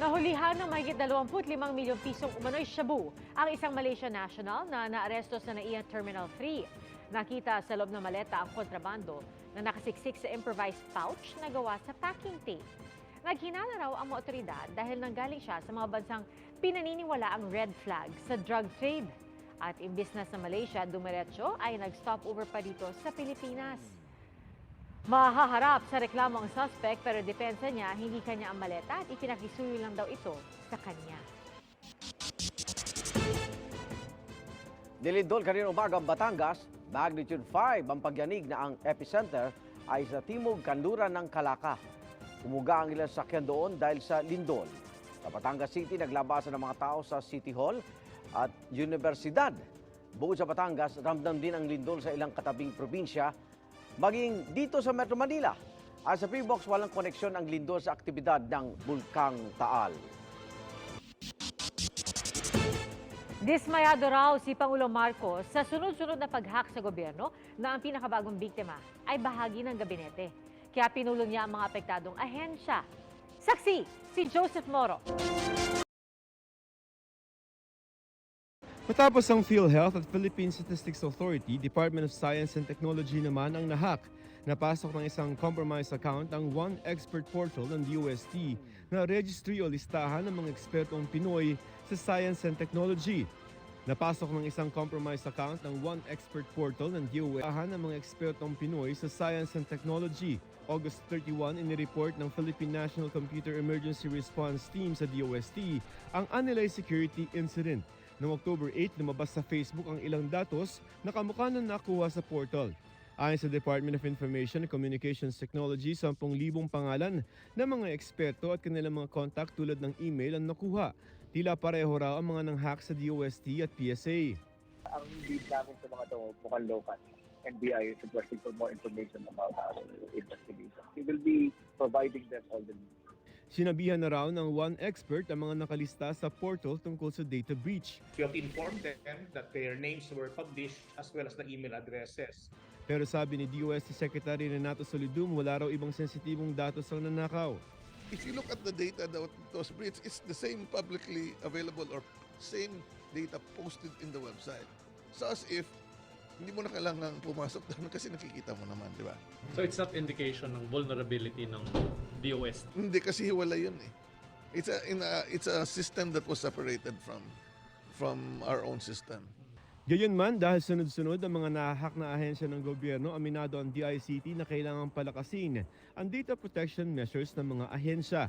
Nahulihan ng mahigit 25 milyong pisong umano'y shabu ang isang Malaysian national na naaresto sa NAIA Terminal 3. Nakita sa loob ng maleta ang kontrabando na nakasiksik sa improvised pouch na gawa sa packing tape. Naghinala raw ang mga otoridad dahil nanggaling siya sa mga bansang pinaniniwala ang red flag sa drug trade. At imbis na sa Malaysia, dumiretso ay nag-stopover pa dito sa Pilipinas. Mahaharap sa reklamo ang suspect pero depensa niya hindi kanya ang maleta at ipinakisuyo lang daw ito sa kanya. Nilindol kanina umaga ang Batangas, magnitude 5 ang pagyanig na ang epicenter ay sa timog kanluran ng Calaca. Umuga ang ilang sakyan doon dahil sa lindol. Sa Batangas City, naglabasan ng mga tao sa City Hall at Universidad. Bukod sa Batangas, ramdam din ang lindol sa ilang katabing probinsya, maging dito sa Metro Manila. At sa Freebox, walang koneksyon ang lindol sa aktibidad ng Bulkang Taal. Dismayado raw si Pangulong Marcos sa sunod-sunod na pag-hack sa gobyerno na ang pinakabagong biktima ay bahagi ng gabinete. Kaya pinulong niya ang mga apektadong ahensya. Saksi, si Joseph Moro. Matapos ang PhilHealth at Philippine Statistics Authority, Department of Science and Technology naman ang nahack. Napasok ng isang compromised account ang One Expert Portal ng DOST na registry o listahan ng mga ekspertong Pinoy sa Science and Technology. Napasok ng isang compromised account ng One Expert Portal ng DOST listahan ng mga ekspertong Pinoy sa Science and Technology. August 31, inireport ng Philippine National Computer Emergency Response Team sa DOST ang unrealized security incident. Noong October 8, lumabas sa Facebook ang ilang datos na kamukha na nakuha sa portal. Ayon sa Department of Information and Communications Technology, 10,000 pangalan ng mga eksperto at kanilang mga contact tulad ng email ang nakuha. Tila pareho raw ang mga nang-hack sa DOST at PSA. Ang lead namin sa mga ito, mukhang local. NBI is requesting for more information about our investigation. We will be providing them all the news. Sinabihan na raw ng One Expert ang mga nakalista sa portal tungkol sa data breach. We have informed them that their names were published as well as the email addresses. Pero sabi ni DOST Secretary Renato Solidum, wala raw ibang sensitibong datos ang nanakaw. If you look at the data that was breached, it's the same publicly available or same data posted in the website. So as if hindi mo na kailangan pumasok doon kasi nakikita mo naman, di ba? So it's not indication ng vulnerability ng DOST? Hindi kasi hiwalay yun eh. It's a system that was separated from our own system. Gayunman, dahil sunod-sunod ang mga nahahack na ahensya ng gobyerno, aminado ang DICT na kailangang palakasin ang data protection measures ng mga ahensya.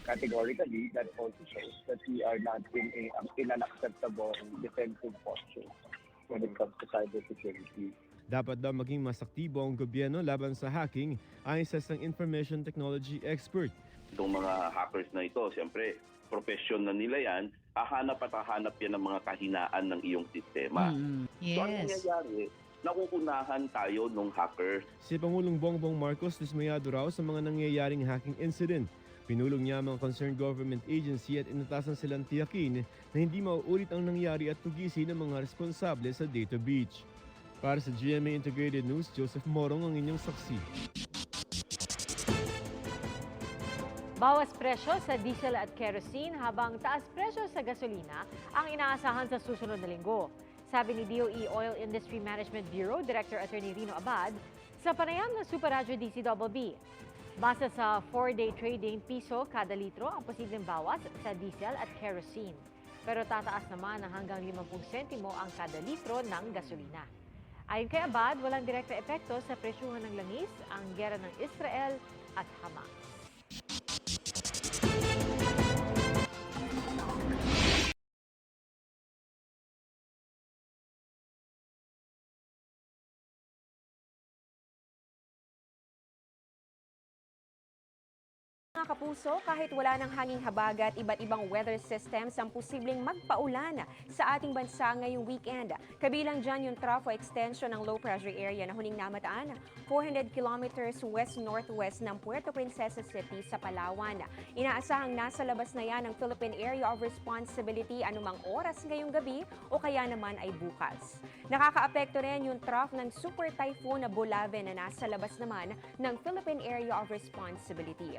Categorically, that also shows that we are not in an acceptable defensive posture when it comes to cybersecurity. Dapat daw maging mas aktibo ang gobyerno laban sa hacking ayon sa isang information technology expert. Itong mga hackers na ito, siyempre, profesyon na nila yan, hahanap at hahanap yan ng mga kahinaan ng iyong sistema. Yes. So ano nangyayari? Nakukunahan tayo ng hacker. Si Pangulong Bongbong Marcos dismayado raw sa mga nangyayaring hacking incident. Pinulong niya ang mga concerned government agency at inatasan silang tiyakin na hindi mauulit ang nangyari at tugisin ang mga responsable sa data breach. Para sa GMA Integrated News, Joseph Morong ang inyong saksi. Bawas presyo sa diesel at kerosene habang taas presyo sa gasolina ang inaasahan sa susunod na linggo. Sabi ni DOE Oil Industry Management Bureau Director Attorney Rino Abad sa panayam ng Super Radio DCBB. Base sa 4-day trading, piso kada litro ang posibleng bawas sa diesel at kerosene. Pero tataas naman ng hanggang 50 sentimo ang kada litro ng gasolina. Ayon kay Abad, walang direkta epekto sa presyuhan ng langis ang gera ng Israel at Hamas. Mga kapuso, kahit wala ng hanging habagat, iba't ibang weather systems ang posibleng magpaulan sa ating bansa ngayong weekend. Kabilang dyan yung trough o extension ng low pressure area na huling namataan 400 kilometers west-northwest ng Puerto Princesa City sa Palawan. Inaasahang nasa labas na yan ng Philippine Area of Responsibility anumang oras ngayong gabi o kaya naman ay bukas. Nakakaapekto rin yung trough ng super typhoon na Bolave na nasa labas naman ng Philippine Area of Responsibility.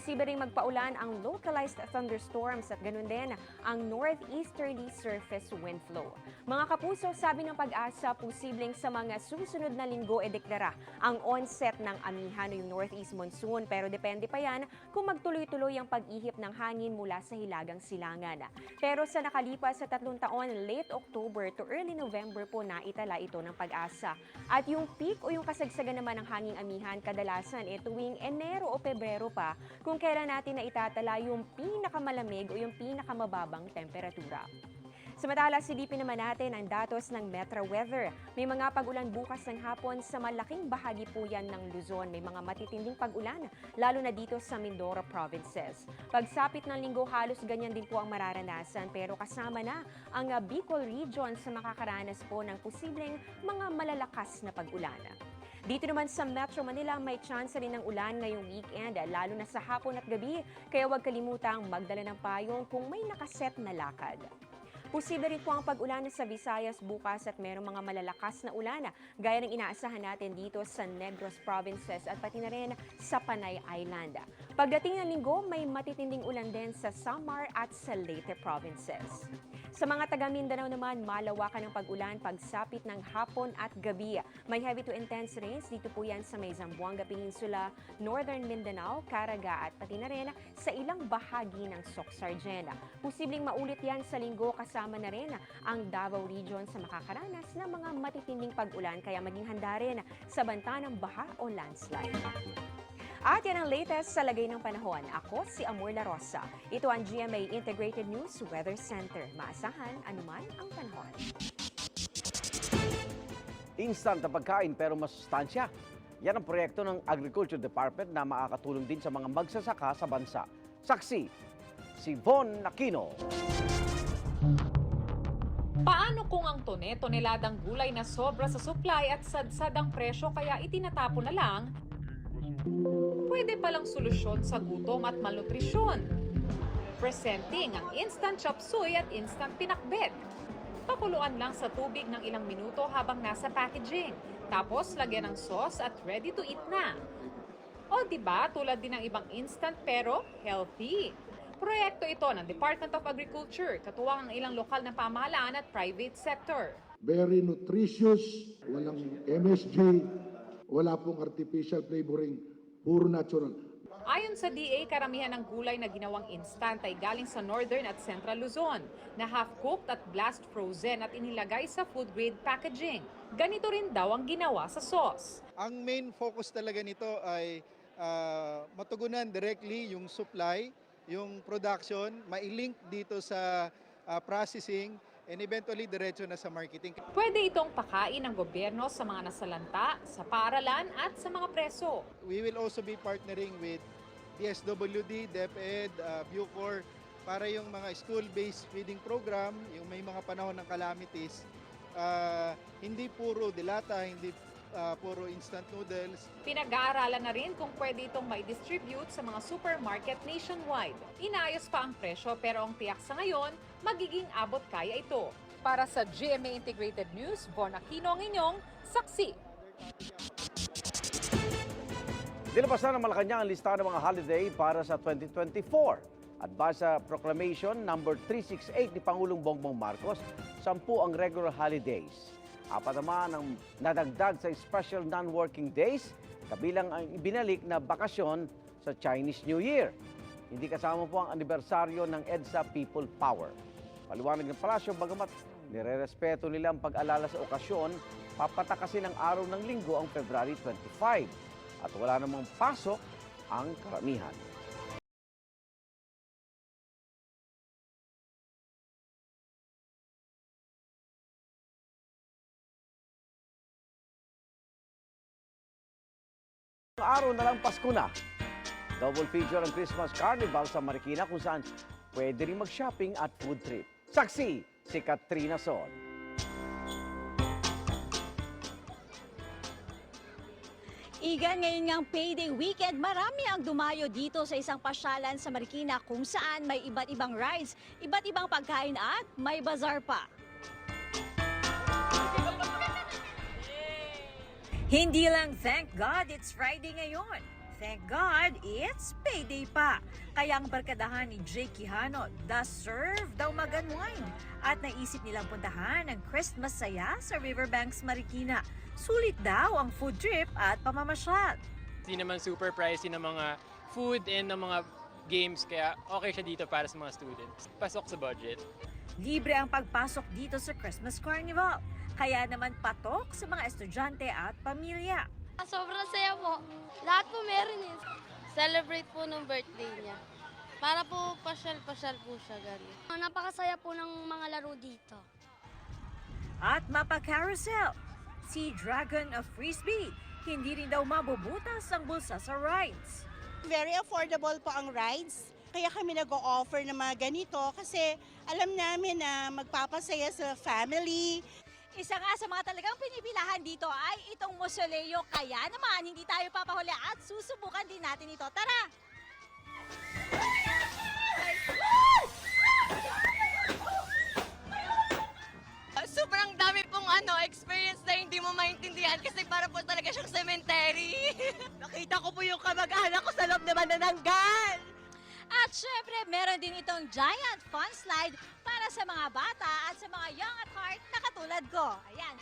Posible ring magpaulan ang localized thunderstorms at ganun din ang northeasterly surface wind flow. Mga kapuso, sabi ng Pag-asa, posibleng sa mga susunod na linggo deklara ang onset ng amihan o yung northeast monsoon, pero depende pa yan kung magtuloy-tuloy ang pag-ihip ng hangin mula sa hilagang silangan. Pero sa nakalipas sa 3 taon, late October to early November po naitala ito ng Pag-asa. At yung peak o yung kasagsagan naman ng hanging amihan kadalasan tuwing Enero o Pebrero pa, kung kailan natin na itatala yung pinakamalamig o yung pinakamababang temperatura. Samantala, silipin naman natin ang datos ng Metro Weather. May mga pag-ulan bukas ng hapon sa malaking bahagi po yan ng Luzon. May mga matitinding pag-ulan, lalo na dito sa Mindoro provinces. Pagsapit ng linggo, halos ganyan din po ang mararanasan, pero kasama na ang Bicol region sa makakaranas po ng posibleng mga malalakas na pag-ulan. Dito naman sa Metro Manila, may chance rin ng ulan ngayong weekend, lalo na sa hapon at gabi. Kaya huwag kalimutang magdala ng payong kung may nakaset na lakad. Posible rin po ang pag-ulan sa Visayas bukas at mayroong mga malalakas na ulan gaya ng inaasahan natin dito sa Negros provinces at pati na rin sa Panay Island. Pagdating ng linggo, may matitinding ulan din sa Samar at sa Leyte provinces. Sa mga taga Mindanao naman, malawakan ng pag-ulan pagsapit ng hapon at gabi. May heavy to intense rains dito po yan sa may Zamboanga Peninsula, Northern Mindanao, Caraga at pati na rin sa ilang bahagi ng Soc-Sargena. Posibleng maulit yan sa linggo, kasama na rin ang Davao Region sa makakaranas ng mga matitinding pag-ulan, kaya maging handa rin sa banta ng baha o landslide. At yan ang latest sa lagay ng panahon. Ako si Amor La Rosa. Ito ang GMA Integrated News Weather Center. Maasahan anuman ang panahon. Instant na pagkain pero masustansya. Yan ang proyekto ng Agriculture Department na makakatulong din sa mga magsasaka sa bansa. Saksi, si Von Aquino. Paano kung ang toneladang gulay na sobra sa supply at sadsad ang presyo kaya itinatapon na lang? Pwede palang solusyon sa gutom at malnutrisyon. Presenting ang instant chop suey at instant pinakbet. Pakuluan lang sa tubig ng ilang minuto habang nasa packaging. Tapos lagyan ng sauce at ready to eat na. O diba, tulad din ng ibang instant pero healthy. Proyekto ito ng Department of Agriculture, katuwang ang ilang lokal na pamahalaan at private sector. Very nutritious, walang MSG, wala pong artificial flavoring, puro natural. Ayon sa DA, karamihan ng gulay na ginawang instant ay galing sa Northern at Central Luzon, na half-cooked at blast frozen at inilagay sa food-grade packaging. Ganito rin daw ang ginawa sa sauce. Ang main focus talaga nito ay matugunan directly yung supply, yung production, mailink dito sa processing, and eventually diretso na sa marketing. Pwede itong pakain ng gobyerno sa mga nasalanta, sa paaralan at sa mga preso. We will also be partnering with DSWD, DepEd, Bucor, para yung mga school-based feeding program, yung may mga panahon ng calamities, hindi puro dilata, hindi puro instant noodles. Pinag-aaralan na rin kung pwede itong mai-distribute sa mga supermarket nationwide. Inaayos pa ang presyo pero ang tiyak sa ngayon, magiging abot kaya ito. Para sa GMA Integrated News, Von Aquino ang inyong saksi. Nilabas na ng Malacanang ang listahan ng mga holiday para sa 2024. At base sa Proclamation number 368 ni Pangulong Bongbong Marcos, 10 ang regular holidays. 4 naman ang nadagdag sa special non-working days, kabilang ang ibinalik na bakasyon sa Chinese New Year. Hindi kasama po ang anibersaryo ng EDSA People Power. Paliwanag ng palasyo, bagamat nire-respeto nila ang pag-alala sa okasyon, papatakasin ang araw ng linggo ang February 25 at wala namang pasok ang karamihan. Araw na lang Pasko na. Double feature ang Christmas Carnival sa Marikina kung saan pwede rin mag-shopping at food trip. Saksi, si Katrina Son. Igan, ngayon ngang payday weekend, marami ang dumayo dito sa isang pasyalan sa Marikina kung saan may iba't ibang rides, iba't ibang pagkain at may bazaar pa. Hindi lang thank God it's Friday ngayon. Thank God, it's payday pa. Kaya ang barkadahan ni Jake Quijano, deserve daw mag-unwind. At naisip nilang puntahan ang Christmas saya sa Riverbanks, Marikina. Sulit daw ang food trip at pamamasyal. Hindi naman super pricey ng mga food and ng mga games, kaya okay siya dito para sa mga students. Pasok sa budget. Libre ang pagpasok dito sa Christmas Carnival. Kaya naman patok sa mga estudyante at pamilya. Sobrang saya po. Lahat po meron eh. Celebrate po ng birthday niya. Para po pasyal-pasyal po siya ganun. Napakasaya po ng mga laro dito. At mapa-carousel. Si Dragon of Frisbee, hindi rin daw mabubutas ang bulsa sa rides. Very affordable po ang rides. Kaya kami nag-o-offer ng mga ganito kasi alam namin na magpapasaya sa family. Isa nga sa mga talagang pinipilahan dito ay itong mausoleo. Kaya naman, hindi tayo papahuli at susubukan din natin ito. Tara! Sobrang dami pong experience na hindi mo maintindihan kasi para po talaga siyang cemetery. Nakita ko po yung kamag-anak ko sa loob naman nananggal. At syempre, meron din itong giant fun slide para sa mga bata at sa mga young at heart na katulad ko. Ayan.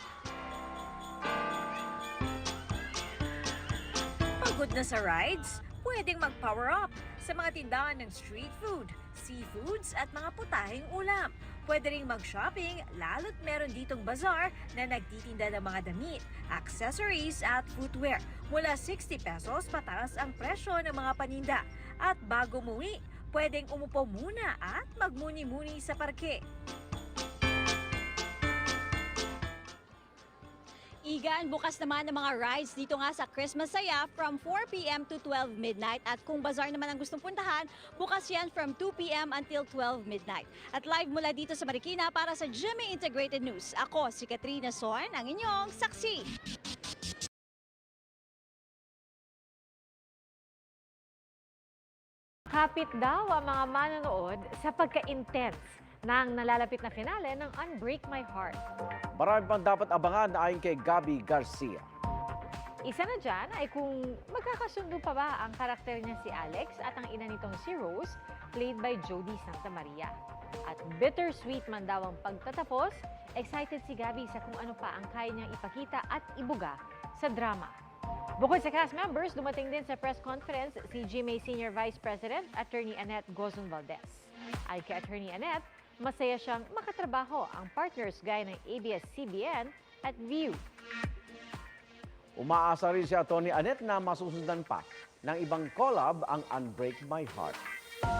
Pagod na sa rides? Pwedeng mag-power up sa mga tindahan ng street food, seafoods at mga putahing ulam. Pwede ring mag-shopping, lalo't meron ditong bazaar na nagtitinda ng mga damit, accessories at footwear. Mula 60 pesos pataas ang presyo ng mga paninda. At bago umuwi, pwedeng umupo muna at magmuni-muni sa parke. Igan, bukas naman ang mga rides dito nga sa Christmas Saya from 4 p.m. to 12 midnight. At kung bazaar naman ang gustong puntahan, bukas yan from 2 p.m. until 12 midnight. At live mula dito sa Marikina para sa GMA Integrated News. Ako, si Katrina Sorn, ang inyong saksi. Kapit daw ang mga manonood sa pagka-intense ng nalalapit na finale ng Unbreak My Heart. Marami pang dapat abangan na ayon kay Gabby Garcia. Isa na dyan ay kung magkakasundo pa ba ang karakter niya si Alex at ang ina nitong si Rose, played by Jody Santa Maria. At bittersweet man daw ang pagtatapos, excited si Gabby sa kung ano pa ang kaya niyang ipakita at ibuga sa drama. Bukod sa cast members, dumating din sa press conference si GMA Senior Vice President Attorney Annette Gozon Valdez. Ay kay Attorney Annette, masaya siyang makatrabaho ang partners gaya ng ABS-CBN at VIEW. Umaasa rin si Atty. Annette na masusundan pa ng ibang collab ang Unbreak My Heart.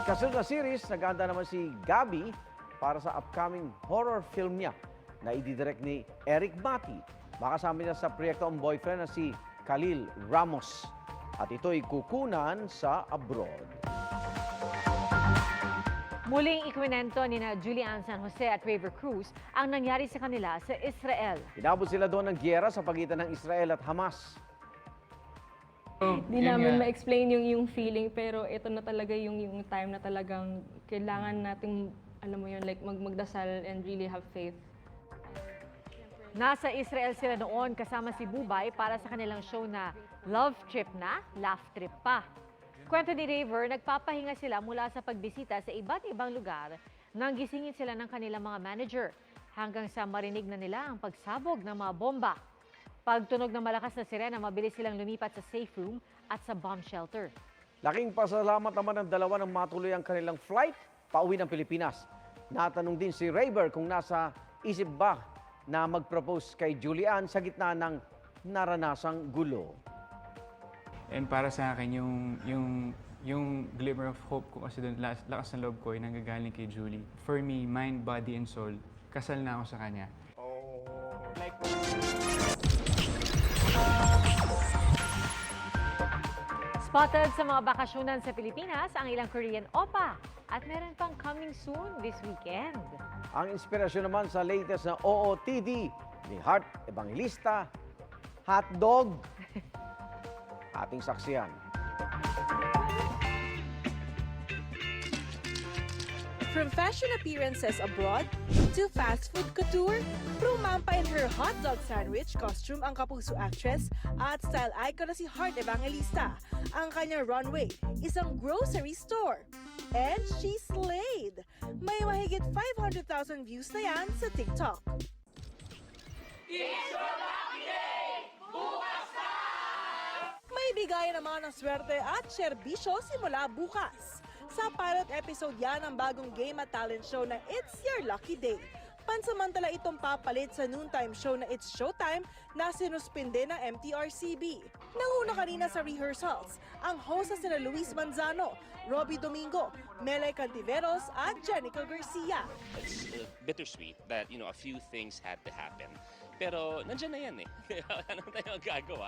Kasunod na series, nag-aanda naman si Gabby para sa upcoming horror film niya na ididirect ni Eric Mati. Makasama niya sa proyekto ang boyfriend na si Khalil Ramos. At ito'y kukunan sa abroad. Muling ikwinento ni na Julian San Jose at Raver Cruz ang nangyari sa kanila sa Israel. Inabot sila doon ng giyera sa pagitan ng Israel at Hamas. Di namin ma-explain yung feeling, pero ito na talaga yung time na talagang kailangan nating, alam mo yun, like magdasal and really have faith. Nasa Israel sila noon kasama si Bubay para sa kanilang show na Love Trip na, Laugh Trip pa. Kwento ni Raver, nagpapahinga sila mula sa pagbisita sa iba't ibang lugar nang gisingin sila ng kanilang mga manager hanggang sa marinig na nila ang pagsabog ng mga bomba. Pagtunog ng malakas na sirena, mabilis silang lumipat sa safe room at sa bomb shelter. Laking pasalamat naman ng dalawa ng matuloy ang kanilang flight pauwi ng Pilipinas. Natanong din si Raver kung nasa isip ba na mag-propose kay Julian sa gitna ng naranasang gulo. And para sa akin, yung glimmer of hope ko kasi doon, lakas ng loob ko ay nanggagaling kay Julie. For me, mind, body, and soul, kasal na ako sa kanya. Spotted sa mga bakasyonan sa Pilipinas ang ilang Korean oppa at meron pang coming soon this weekend. Ang inspirasyon naman sa latest na OOTD ni Heart Evangelista, Hotdog. Ating saksiyan. From fashion appearances abroad to fast food couture, rumampa in her hot dog sandwich costume ang Kapuso actress at style icon na si Heart Evangelista. Ang kanyang runway, isang grocery store. And she slayed! May mahigit 500,000 views na yan sa TikTok. May bigayan naman ng swerte at serbisyo simula bukas. Sa pilot episode yan ng bagong game at talent show na It's Your Lucky Day. Pansamantala itong papalit sa noontime show na It's Showtime na sinuspinde ng MTRCB. Nanguna kanina sa rehearsals ang host na sina Luis Manzano, Robbie Domingo, Melay Cantiveros at Jenica Garcia. It's bittersweet that, a few things had to happen. Pero nandiyan na yan eh. Ano tayo gagawa?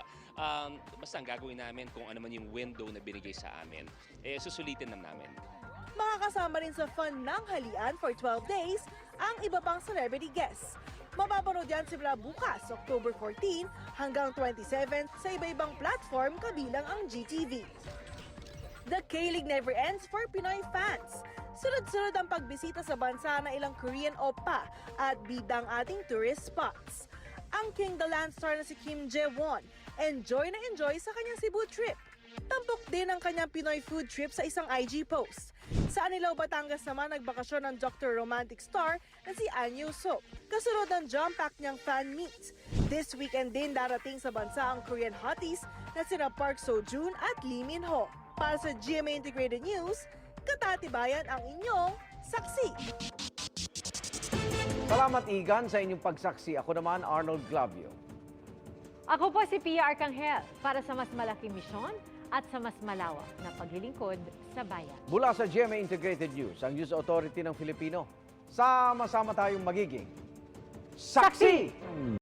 Basta ang gagawin namin kung ano man yung window na binigay sa amin, susulitin na namin. Makakasama rin sa fun ng halian for 12 days ang iba pang celebrity guests. Mapapanood yan simula bukas, October 14 hanggang 27 sa iba-ibang platform kabilang ang GTV. The K-League never ends for Pinoy fans. Sunod-sunod ang pagbisita sa bansa ng ilang Korean oppa at bidang ating tourist spots. Ang King the Land star na si Kim Jae-won, enjoy na enjoy sa kanyang Cebu trip. Tampok din ang kanyang Pinoy food trip sa isang IG post. Sa Anilao, Batangas naman nagbakasyon ang Dr. Romantic star na si Anyo Sok. Kasunod ng jam-pack niyang fan meet. This weekend din darating sa bansa ang Korean hotties na sina Park Seo-joon at Lee Min-ho. Para sa GMA Integrated News, Katatibayan ang inyong saksi. Salamat, Igan, sa inyong pagsaksi. Ako naman, Arnold Glavio. Ako po si Pia Arcangel para sa mas malaking misyon at sa mas malawak na paglilingkod sa bayan. Mula sa GMA Integrated News, ang News Authority ng Filipino, sama-sama tayong magiging saksi!